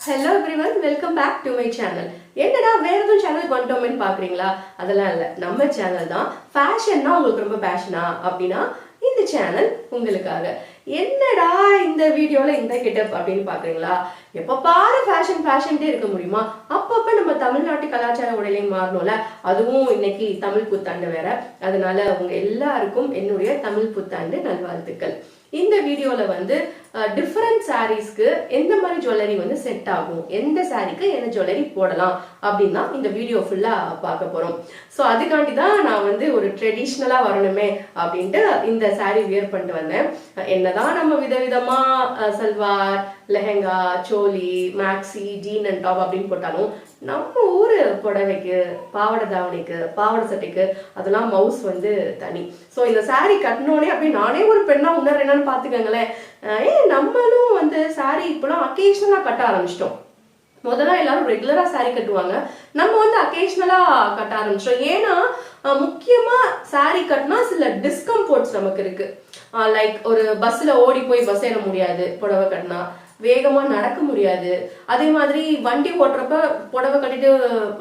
Hello everyone, welcome back to my channel. என்னடா வேற ஏதோ சேனல் கொண்டோம்னு பாக்குறீங்களா? அதெல்லாம் இல்ல. நம்ம சேனல் தான். ஃபேஷன்னா உங்களுக்கு ரொம்ப பேஷனா அப்படினா இந்த சேனல் உங்களுக்காக. என்னடா இந்த வீடியோல இந்த கெட்டப் அப்படினு பாக்குறீங்களா? எப்ப பாரு ஃபேஷன்ட்டே இருக்க முடியுமா? அப்பப்ப நம்ம தமிழ்நாட்டு கலாச்சார உடையில மாறணும்ல. அதுவும் இன்னைக்கு தமிழ் புத்தாண்டு வேற. அதனால உங்க எல்லாருக்கும் என்னுடைய தமிழ் புத்தாண்டு நல்வாழ்த்துக்கள். இந்த வீடியோல வந்து டிஃபரண்ட் சாரீஸ்க்கு எந்த மாதிரி ஜுவல்லரி வந்து செட் ஆகும், எந்த சாரீக்கு என்ன ஜுவல்லரி போடலாம் அப்படின்னா இந்த வீடியோ ஃபுல்லா பார்க்க போறோம். ஸோ அதுக்காண்டி தான் நான் வந்து ஒரு ட்ரெடிஷ்னலா வரணுமே அப்படின்ட்டு இந்த சாரீ வியர் பண்ணிட்டு வந்தேன். என்னதான் நம்ம விதவிதமா சல்வார், லெஹங்கா, சோலி, மேக்ஸி, ஜீன் அண்ட் டாப் அப்படின்னு போட்டாலும் நம்ம ஊரு புடவைக்கு, பாவாடை தாவணிக்கு, பாவாடை சட்டைக்கு அதெல்லாம் மவுஸ் வந்து தனி. ஸோ இந்த சாரீ கட்டினோடனே அப்படி நானே ஒரு பெண்ணா உணர் என்னன்னு பாத்துக்கோங்களேன். நம்மளும் வந்து சாரீ இப்பெல்லாம் அக்கேஷனலா கட்ட ஆரம்பிச்சிட்டோம். முதல்ல எல்லாரும் ரெகுலரா சாரீ கட்டுவாங்க, நம்ம வந்து அக்கேஷனலா கட்ட ஆரம்பிச்சிட்டோம். ஏன்னா முக்கியமா சாரீ கட்டினா சில டிஸ்கம்ஃபர்ட்ஸ் நமக்கு இருக்கு. லைக் ஒரு பஸ்ல ஓடி போய் பஸ் ஏற முடியாது, புடவை கட்டினா வேகமா நடக்க முடியாது. அதே மாதிரி வண்டி ஓட்டுறப்ப புடவை கட்டிட்டு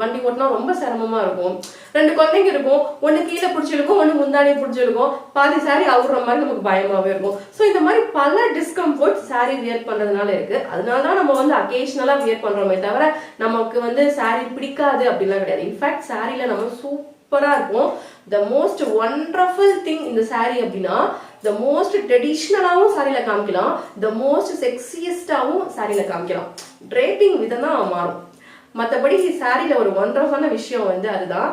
வண்டி ஓட்டினா ரொம்ப சிரமமா இருக்கும். ரெண்டு குழந்தைங்க இருக்கும், ஒண்ணு கீழே பிடிச்சிருக்கும், ஒண்ணு முந்தானி பிடிச்சிருக்கும், பாதி சாரி அவுற மாதிரி நமக்கு பயமாவே இருக்கும். ஸோ இந்த மாதிரி பல டிஸ்கம்ஃபர்ட் சாரி வியர் பண்றதுனால இருக்கு. அதனாலதான் நம்ம வந்து அக்கேஷனலா வியர் பண்றோமே தவிர நமக்கு வந்து சாரி பிடிக்காது அப்படின்லாம் கிடையாது. இன்ஃபேக்ட் சாரில நம்ம சூப்பரா இருக்கும். த மோஸ்ட் ஒண்டர்ஃபுல் திங் இந்த சாரி அப்படின்னா the most ட்ரெடிஷ்னலாவும் சாரியில காமிக்கலாம், the most செக்ஸியஸ்டாவும் சாரியில காமிக்கலாம். டிரேப்பிங் விதம் தான் மாறும். மற்றபடி சாரியில ஒரு ஒண்டர்ஃபுல்லான விஷயம் வந்து அதுதான்.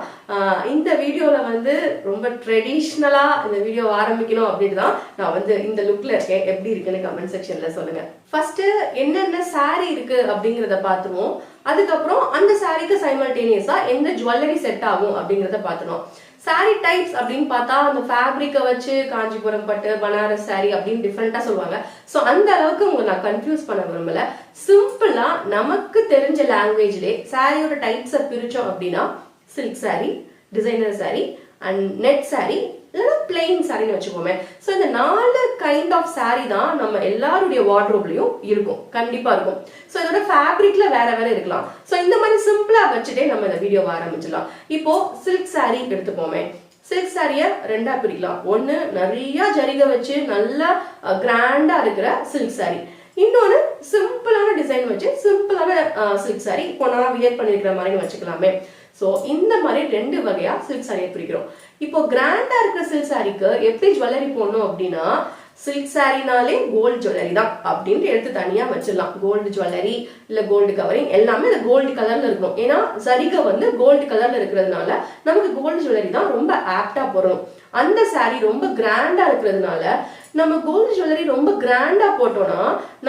இந்த வீடியோல வந்து ரொம்ப ட்ரெடிஷ்னலா இந்த வீடியோ ஆரம்பிக்கணும் அப்படின்னு தான் நான் வந்து இந்த லுக்ல இருக்கேன். எப்படி இருக்குன்னு கமெண்ட் செக்ஷன்ல சொல்லுங்க. ஃபர்ஸ்ட் என்னென்ன சாரி இருக்கு அப்படிங்கறத பார்த்துருவோம். அதுக்கப்புறம் அந்த சாரிக்கு சைமல்டேனியஸா எந்த ஜுவல்லரி செட் ஆகும் அப்படிங்கறத பார்த்துருவோம். சாரி டைப்ஸ் அப்படின்னு பார்த்தா அந்த ஃபேப்ரிக்கை வச்சு காஞ்சிபுரம் பட்டு, பனாரஸ் சாரி அப்படின்னு டிஃப்ரெண்டா சொல்லுவாங்க. ஸோ அந்த அளவுக்கு உங்களை நான் கன்ஃபியூஸ் பண்ண விரும்பல. சிம்பிளா நமக்கு தெரிஞ்ச லாங்குவேஜ்லேயே சாரியோட டைப்ஸை பிரிச்சோம் அப்படின்னா silk sorry, designer sorry and net sorry, இல்லைன்னா பிளெயின் சாரின்னு வச்சுக்கோமே. ஸோ இந்த 4 கைண்ட் ஆஃப் சாரி தான் நம்ம எல்லாருடைய வார்ட்ரோப்லயும் இருக்கும், கண்டிப்பா இருக்கும். ஸோ இதோட ஃபேப்ரிக்ல வேற வேற இருக்கலாம். ஸோ இந்த மாதிரி சிம்பிளா வச்சுட்டே நம்ம இந்த வீடியோவை ஆரம்பிச்சிடலாம். இப்போ சில்க் சாரி எடுத்துப்போமே. சில்க் சாரிய ரெண்டா பிரிக்கலாம். ஒன்னு நிறைய ஜரிகை வச்சு நல்லா கிராண்டா இருக்கிற சில்க் சாரி, இன்னொன்னு சிம்பிளான டிசைன் வச்சு சிம்பிளான சில்க் சாரி. இப்போ நான் வியர் பண்ணிருக்கிற மாதிரி வச்சுக்கலாமே. சோ இந்த மாதிரி ரெண்டு வகையா சில்க் சாரியை பிரிக்கிறோம். இப்போ கிராண்டா இருக்கிற சில்க் சாரிக்கு எப்படி ஜுவல்லரி போடணும் அப்படின்னா, சில்க் சாரினாலே கோல்டு ஜுவல்லரி தான் அப்படின்ட்டு எடுத்து தனியா வச்சிடலாம். கோல்டு ஜுவல்லரி இல்ல கோல்டு கவரிங் எல்லாமே இந்த கோல்டு கலர்ல இருக்கணும். ஏன்னா சரிகை வந்து கோல்டு கலர்ல இருக்கிறதுனால நமக்கு கோல்டு ஜுவல்லரி தான் ரொம்ப ஆப்டா போடணும். அந்த சாரி ரொம்ப கிராண்டா இருக்கிறதுனால நம்ம கோல்டு ஜுவல்லரி ரொம்ப கிராண்டா போட்டோம்னா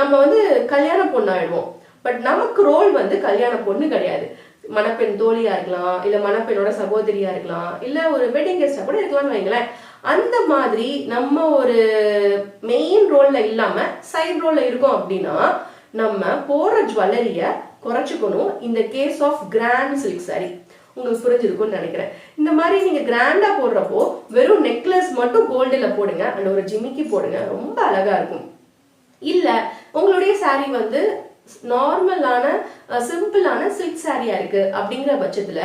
நம்ம வந்து கல்யாண பொண்ணு ஆயிடுவோம். பட் நமக்கு ரோல் வந்து கல்யாண பொண்ணு கிடையாது. மணப்பெண் தோழியா இருக்கலாம், இல்ல மணப்பெண்ணோட சகோதரியா இருக்கலாம், இல்ல ஒரு வெட்டிங் கெஸ்டா கூட இருக்கலாம்னு வைங்களேன். அந்த மாதிரி நம்ம ஒரு மெயின் ரோல்ல இல்லாம சைடு ரோல்ல இருக்கோம் அப்படின்னா நம்ம போடுற ஜுவல்லரிய குறைச்சுக்கணும். இந்த case of grand silk sari உங்களுக்கு புரிஞ்சிருக்கும்னு நினைக்கிறேன். இந்த மாதிரி நீங்க கிராண்டா போடுறப்போ வெறும் நெக்லஸ் மட்டும் கோல்டுல போடுங்க, அண்ட் ஒரு ஜிமிக்கி போடுங்க, ரொம்ப அழகா இருக்கும். இல்ல உங்களுடைய சாரி வந்து நார்மலான சிம்பிளான சில்க் சாரியா இருக்கு அப்படிங்கிற பட்சத்துல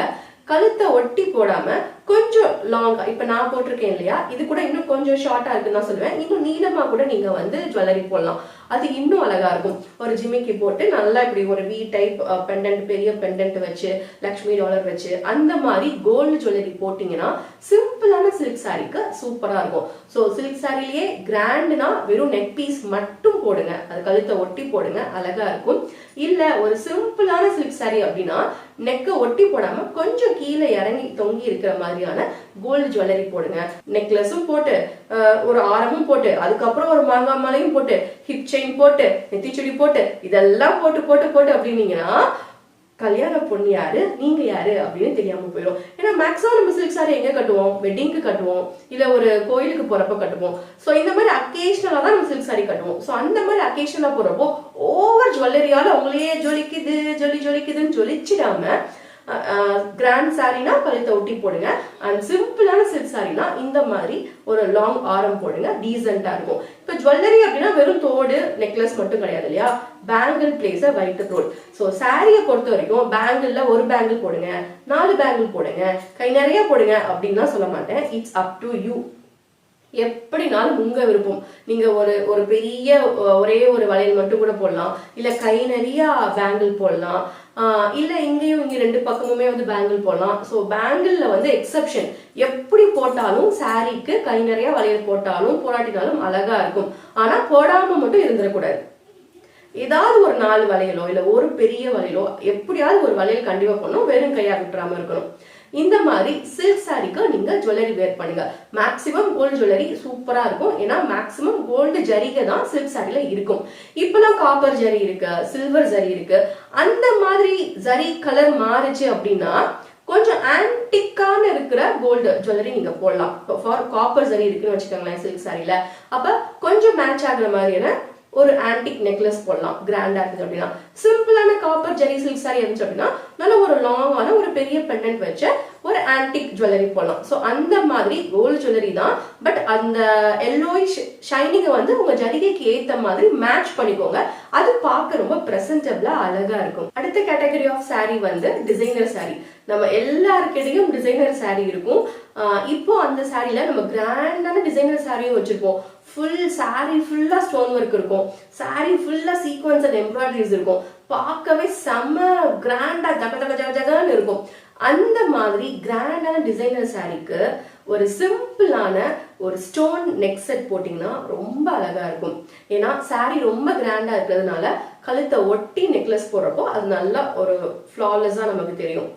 கழுத்தை ஒட்டி போடாம கொஞ்சம் லாங்கா, இப்ப நான் போட்டிருக்கேன் இல்லையா, இது கூட இன்னும் கொஞ்சம் ஷார்ட்டா இருக்குன்னு தான் சொல்லுவேன். இன்னும் நீளமா கூட நீங்க வந்து ஜுவல்லரி போடலாம், அது இன்னும் அழகா இருக்கும். ஒரு ஜிமிக்கி போட்டு நல்லா இப்படி ஒரு வி டைப் பெண்டன்ட், பெரிய பெண்டன்ட் வச்சு லக்ஷ்மி டாலர் வச்சு அந்த மாதிரி கோல்டு ஜுவல்லரி போட்டீங்கன்னா சிம்பிளான சில்க் சாரிக்கு சூப்பரா இருக்கும். ஸோ சில்க் சாரிலேயே கிராண்ட்னா வெறும் நெக் பீஸ் மட்டும் போடுங்க, அது கழுத்தை ஒட்டி போடுங்க, அழகா இருக்கும். இல்ல ஒரு சிம்பிளான சில்க் சாரி அப்படின்னா நெக்கை ஒட்டி போடாம கொஞ்சம் கீழே இறங்கி தொங்கி இருக்கிற மாதிரியான கோல்டு ஜுவல்லரி போடுங்க. நெக்லஸும் போட்டு ஒரு ஆரமும் போட்டு அதுக்கப்புறம் ஒரு மாங்காய் மாலையும் போட்டு ஹிப் செயின் போட்டு நெத்திச்சுடி போட்டு இதெல்லாம் போட்டு போட்டு போட்டு அப்படின்னீங்கன்னா கல்யாண பொண்ணு யாரு நீங்க யாரு அப்படின்னு தெரியாம போயிடும். ஏன்னா மேக்ஸிமம் நம்ம சில்க் சாரி எங்க கட்டுவோம், வெட்டிங்க்கு கட்டுவோம், இல்ல ஒரு கோயிலுக்கு போறப்ப கட்டுவோம். சோ இந்த மாதிரி அக்கேஷனலா தான் நம்ம சில்க் சாரி கட்டுவோம். சோ அந்த மாதிரி அக்கேஷனலா போறப்போ ஓவர் ஜுவல்லரியால உங்களையே ஜொலிக்குது ஜொலிக்குதுன்னு ஜொலிச்சிடாம கிராண்ட் சாரினா கழுத்தை ஒட்டி போடுங்க. அண்ட் சிம்பிளான சில்க் சாரினா இந்த மாதிரி ஒரு லாங் ஆரம் போடுங்க, டீசெண்டா இருக்கும். இப்ப ஜுவல்லரி அப்படின்னா வெறும் தோடு நெக்லஸ் மட்டும் கிடையாது இல்லையா, bangle plays a wide role. So சாரியை பொறுத்த வரைக்கும் பேங்கிள்ல ஒரு பேங்கிள் போடுங்க, 4 பேங்கிள் போடுங்க, கை நிறைய போடுங்க அப்படின்னு தான் சொல்ல மாட்டேன். இட்ஸ் அப் டு யூ, எப்படினாலும் உங்க விருப்பம். நீங்க ஒரு பெரிய ஒரே ஒரு வளையல் மட்டும் கூட போடலாம், இல்ல கை நிறைய பேங்கிள் போடலாம், இல்ல இங்கேயும் இங்க 2 பக்கமுமே வந்து பேங்கிள் போடலாம். ஸோ பேங்கிள்ல வந்து எக்ஸப்ஷன், எப்படி போட்டாலும் சாரிக்கு கை நிறைய வளையல் போட்டாலும் போராட்டினாலும் அழகா இருக்கும். ஆனா போடாம மட்டும் இருந்துடக்கூடாது. ஏதாவது ஒரு 4 வளையலோ இல்ல ஒரு பெரிய வளையலோ எப்படியாவது ஒரு வளையல் கண்டிப்பா பண்ணணும், வெறும் கையா விட்டுறாம இருக்கணும். இந்த மாதிரி சில்க் சாரிக்கு நீங்க ஜுவல்லரி வேர் பண்ணுங்க. மேக்ஸிமம் கோல்டு ஜுவல்லரி சூப்பரா இருக்கும். ஏன்னா மேக்ஸிமம் கோல்டு ஜரிகை தான் சில்க் சாரில இருக்கும். இப்பெல்லாம் காப்பர் ஜரி இருக்கு, சில்வர் ஜரி இருக்கு. அந்த மாதிரி ஜரி கலர் மாறுச்சு அப்படின்னா கொஞ்சம் ஆன்டிக்கான இருக்கிற கோல்டு ஜுவல்லரி நீங்க போடலாம். ஃபார் காப்பர் ஜரி இருக்குன்னு வச்சுக்கோங்களேன் சில்க் சாரில, அப்ப கொஞ்சம் மேட்ச் ஆகுற மாதிரியான ஒரு ஆன்டிக் நெக்லஸ் போடலாம். கிராண்டா இருக்குது அப்படின்னா சிம்பிளான காப்பர் ஜெரி சில்க் சாரி இருந்துச்சு அப்படின்னா நல்ல ஒரு லாங்கான ஒரு பெரிய பெண்டன்ட் வச்ச ஒரு ஆன்டிக் ஜுவல்லரி போடலாம். ஸோ அந்த மாதிரி கோல்டு ஜுவல்லரி தான், பட் அந்த எல்லோயிஷ் ஷைனிங்கை வந்து உங்க ஜரிகைக்கு ஏத்த மாதிரி மேட்ச் பண்ணிக்கோங்க. அது பார்க்க ரொம்ப பிரசன்டபிளா அழகா இருக்கும். அடுத்த கேட்டகரி ஆஃப் சாரி வந்து டிசைனர் சாரி. நம்ம எல்லாருக்கிட்டையும் டிசைனர் சாரி இருக்கும். இப்போ அந்த சாரில நம்ம கிராண்டான டிசைனர் சாரியும் வச்சிருப்போம். ஃபுல் சாரி ஃபுல்லா ஸ்டோன் ஒர்க் இருக்கும், சாரி ஃபுல்லா சீக்வன்ஸ் அண்ட் எம்ப்ராய்டரிஸ் இருக்கும். பார்க்கவே செம்ம கிராண்டா ஜக ஜக ஜக ஜகன்னு இருக்கும். அந்த மாதிரி கிராண்டான டிசைனர் சாரிக்கு ஒரு சிம்பிளான ஒரு ஸ்டோன் நெக் செட் போட்டீங்கன்னா ரொம்ப அழகா இருக்கும். ஏன்னா சாரி ரொம்ப கிராண்டா இருக்கிறதுனால கழுத்தை ஒட்டி நெக்லஸ் போடுறப்போ அது நல்லா ஒரு ஃபிளாலெஸ்ஸா நமக்கு தெரியும்.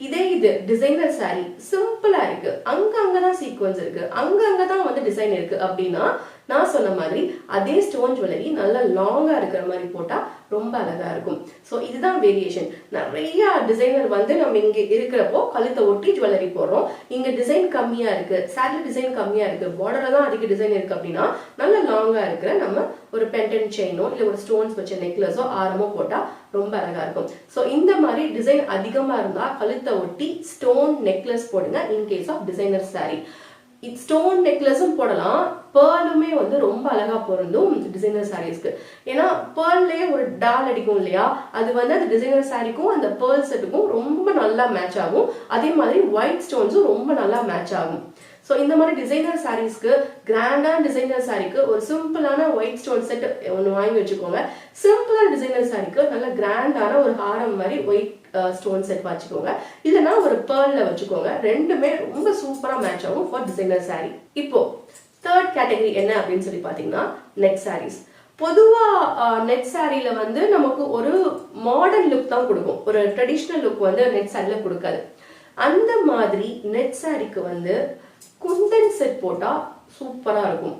இது டிசைனர் சாரி சிம்பிளா இருக்கு, அங்கதான் சீக்வன்ஸ் இருக்கு, அங்கதான் வந்து டிசைன் இருக்கு அப்படின்னா நான் சொன்ன மாதிரி அதே ஸ்டோன் ஜுவல்லரி நல்லா லாங்கா இருக்கிற மாதிரி போட்டா ரொம்ப அழகா இருக்கும். ஸோ இதுதான் வேரியேஷன். நிறைய டிசைனர் வந்து நம்ம இங்க இருக்கிறப்போ கழுத்தை ஒட்டி ஜுவல்லரி போடுறோம், இங்க டிசைன் கம்மியா இருக்கு, சாரில டிசைன் கம்மியா இருக்கு, பார்டர்ல தான் அதிக டிசைன் இருக்கு அப்படின்னா நல்ல லாங்கா இருக்கிற நம்ம ஒரு பெண்டன்ட் செயினோ இல்ல ஒரு ஸ்டோன்ஸ் வச்ச நெக்லஸோ ஆரமோ போட்டா ரொம்ப அழகா இருக்கும். ஸோ இந்த மாதிரி டிசைன் அதிகமா இருந்தா கழுத்தை ஒட்டி ஸ்டோன் நெக்லஸ் போடுங்க. In case of designer sari stone நெக்லஸும் போடலாம், பேர்லுமே வந்து ரொம்ப அழகா பொருந்தும் டிசைனர் சாரீஸ்க்கு. ஏன்னா பேர்லயே ஒரு டால் அடிக்கும் இல்லையா, அது வந்து அந்த டிசைனர் சாரிக்கும் அந்த பேர்ல் செட்டுக்கும் ரொம்ப நல்லா மேட்ச் ஆகும். அதே மாதிரி ஒயிட் ஸ்டோன்ஸும் ரொம்ப நல்லா மேட்ச் ஆகும். ஸோ இந்த மாதிரி டிசைனர் சாரீஸ்க்கு, கிராண்டான டிசைனர் சாரிக்கு ஒரு சிம்பிளான ஒயிட் ஸ்டோன் செட் ஒன்று வாங்கி வச்சுக்கோங்க. சிம்பிளான டிசைனர் சாரிக்கு நல்ல கிராண்டான ஒரு ஹாரம் மாதிரி ஒயிட் ஸ்டோன் செட் வச்சுக்கோங்க, இல்லைன்னா ஒரு பேர்ல வச்சுக்கோங்க. ரெண்டுமே ரொம்ப சூப்பரா மேட்ச் ஆகும் ஃபார் டிசைனர் சாரி. இப்போ தேர்ட் கேட்டகரி என்ன அப்படின்னு சொல்லி பாத்தீங்கன்னா நெட் சாரீஸ். பொதுவா நெட் சாரியில வந்து நமக்கு ஒரு மாடர்ன் லுக் தான் கொடுக்கும், ஒரு ட்ரெடிஷ்னல் லுக் வந்து நெட் சாரியில கொடுக்காது. அந்த மாதிரி நெட் சாரிக்கு வந்து குந்தன் செட் போட்டா சூப்பரா இருக்கும்.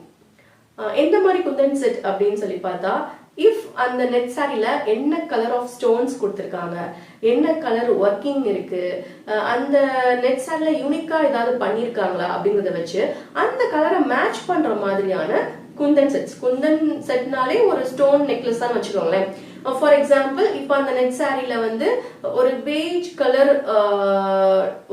எந்த மாதிரி குந்தன் செட் அப்படின்னு சொல்லி பார்த்தா, இஃப் அந்த நெட் சாரில என்ன கலர் ஆஃப் ஸ்டோன்ஸ் கொடுத்துருக்காங்க, என்ன கலர் ஒர்க்கிங் இருக்கு, அந்த நெட் சாரில யூனிக்கா ஏதாவது பண்ணிருக்காங்களா அப்படிங்கறத வச்சு அந்த கலரை மேட்ச் பண்ற மாதிரியான குந்தன் செட்ஸ். குந்தன் செட்னாலே ஒரு ஸ்டோன் நெக்லஸ் தான் வச்சுக்கோங்களேன். ஃபார் எக்ஸாம்பிள் இப்போ அந்த நெட் சாரில வந்து ஒரு பேஜ் கலர்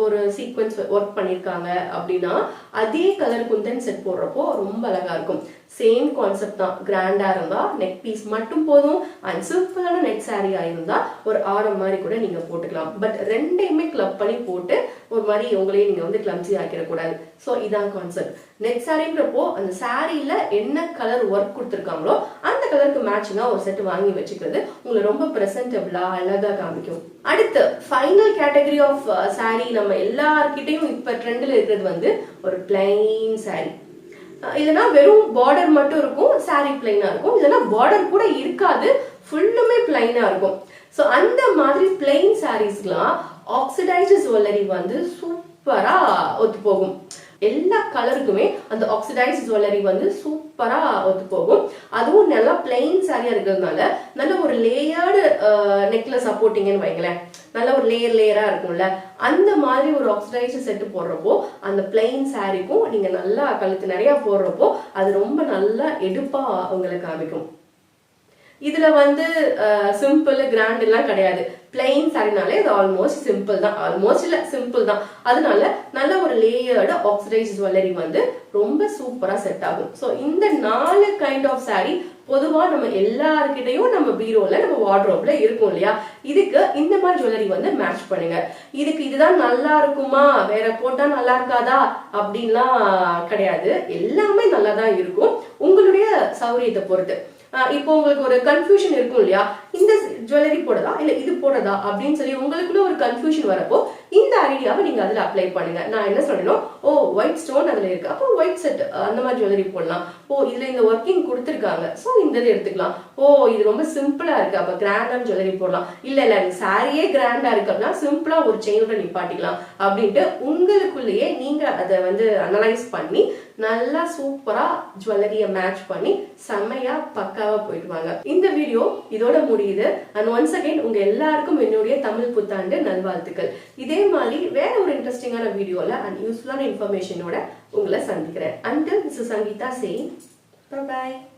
ஒரு சீக்வன்ஸ் ஒர்க் பண்ணிருக்காங்க அப்படின்னா அதே கலர் குந்தன் செட் போடுறப்போ ரொம்ப அழகா இருக்கும். சேம் கான்செப்ட் தான். கிராண்டா இருந்தா நெக் பீஸ் மட்டும் போதும், அண்ட் சிம்பிளான நெட் சாரியா இருந்தா ஒரு ஆரம் மாதிரி கூட நீங்க போட்டுக்கலாம். பட் ரெண்டையுமே கிளப் பண்ணி போட்டு ஒரு மாதிரி உங்களையே நீங்க வந்து கிளம்ஸி ஆக்கிடக்கூடாது. ஸோ இதான் கான்செப்ட். நெட் சாரின்றப்போ அந்த சாரியில என்ன கலர் ஒர்க் கொடுத்துருக்காங்களோ அந்த கலருக்கு மேட்சிங்கா ஒரு செட் வாங்கி வச்சுக்கிறது உங்களை ரொம்ப பிரசன்டபிளா அழகா காமிக்கும். அடுத்து ஃபைனல் கேட்டகரி ஆஃப் சாரி நம்ம எல்லார்கிட்டையும் இப்ப ட்ரெண்ட்ல இருக்கிறது வந்து ஒரு பிளைன் சாரி. இல்லைன்னா வெறும் பார்டர் மட்டும் இருக்கும், சாரி பிளைனா இருக்கும், இல்லைன்னா பார்டர் கூட இருக்காது, ஃபுல்லுமே பிளைனா இருக்கும். ஸோ அந்த மாதிரி பிளைன் சாரீஸ்லாம் ஆக்சிடைஸ்டு ஜுவல்லரி வந்து சூப்பரா ஒத்து போகும். எல்லா கலருக்குமே அந்த ஆக்சிடைஸ்ட் ஜுவல்லரி வந்து சூப்பரா ஒத்து போகும். அதுவும் நல்லா பிளைன் சாரியா இருக்கிறதுனால நல்ல ஒரு லேயர்டு நெக்லஸ் போட்டீங்கன்னு வைங்களேன், நல்ல ஒரு லேயரா இருக்கும்ல, அந்த மாதிரி ஒரு ஆக்சிடைஸ்ட் செட்டு போடுறப்போ அந்த பிளைன் சாரிக்கும் நீங்க நல்லா கழுத்து நிறைய போடுறப்போ அது ரொம்ப நல்லா எடுப்பா உங்களை காமிக்கும். இதுல வந்து சிம்பிள் கிராண்ட் எல்லாம் கிடையாது. பிளெயின் சாரினாலே இது ஆல்மோஸ்ட் சிம்பிள் தான், ஆல்மோஸ்ட் இல்ல சிம்பிள் தான். அதனால நல்ல ஒரு லேயர்டு ஆக்சிடைஸ் ஜுவல்லரி வந்து ரொம்ப சூப்பரா செட் ஆகும். ஸோ இந்த 4 கைண்ட் ஆஃப் சாரி பொதுவா நம்ம எல்லாருக்கிட்டையும் நம்ம பீரோல நம்ம வார்ட்ரோப்ல இருக்கும் இல்லையா, இதுக்கு இந்த மாதிரி ஜுவல்லரி வந்து மேட்ச் பண்ணுங்க. இதுக்கு இதுதான் நல்லா இருக்குமா, வேற போட்டா நல்லா இருக்காதா அப்படின்லாம் கிடையாது. எல்லாமே நல்லா தான் இருக்கும் உங்களுடைய சௌரியத்தை பொறுத்து. இப்போ உங்களுக்கு ஒரு கன்ஃபியூஷன் இருக்கும் இல்லையா, இந்த ஜுவல்லரி போடுறதா இல்ல இது போடுறதா அப்படின்னு சொல்லி உங்களுக்குள்ள ஒரு கன்ஃபியூஷன் வரப்போ இந்த ஐடியாவை நீங்க அதுல அப்ளை பண்ணுங்க. நான் என்ன சொல்றேன், ஓ ஒயிட் ஸ்டோன் அதுல இருக்கு, அப்போ ஒயிட் செட் அந்த மாதிரி ஜுவல்லரி போடலாம். ஓ இதுல இந்த ஒர்க்கிங் கொடுத்துருக்காங்க, ஸோ இந்த இதை எடுத்துக்கலாம். ஓ இது ரொம்ப சிம்பிளா இருக்கு, அப்ப கிராண்டான ஜுவல்லரி போடலாம். இல்ல இல்ல சாரியே கிராண்டா இருக்கு அப்படின்னா சிம்பிளா ஒரு செயினோட நிப்பாட்டிக்கலாம் அப்படின்ட்டு உங்களுக்குள்ளேயே நீங்க அதை வந்து அனலைஸ் பண்ணி நல்லா சூப்பரா ஜுவல்லரிய மேட்ச் பண்ணி செம்மையா பக்காவா போயிட்டு வாங்க. இந்த வீடியோ இதோட முடியுது. அண்ட் ஒன்ஸ் அகைன் உங்க எல்லாருக்கும் என்னுடைய தமிழ் புத்தாண்டு நல்வாழ்த்துக்கள். இதே மாதிரி வேற ஒரு இன்ட்ரெஸ்டிங்கான வீடியோல அண்ட் யூஸ்ஃபுல்லான இன்ஃபர்மேஷனோட உங்களை சந்திக்கிறேன். Until this is Sangeeta saying bye bye.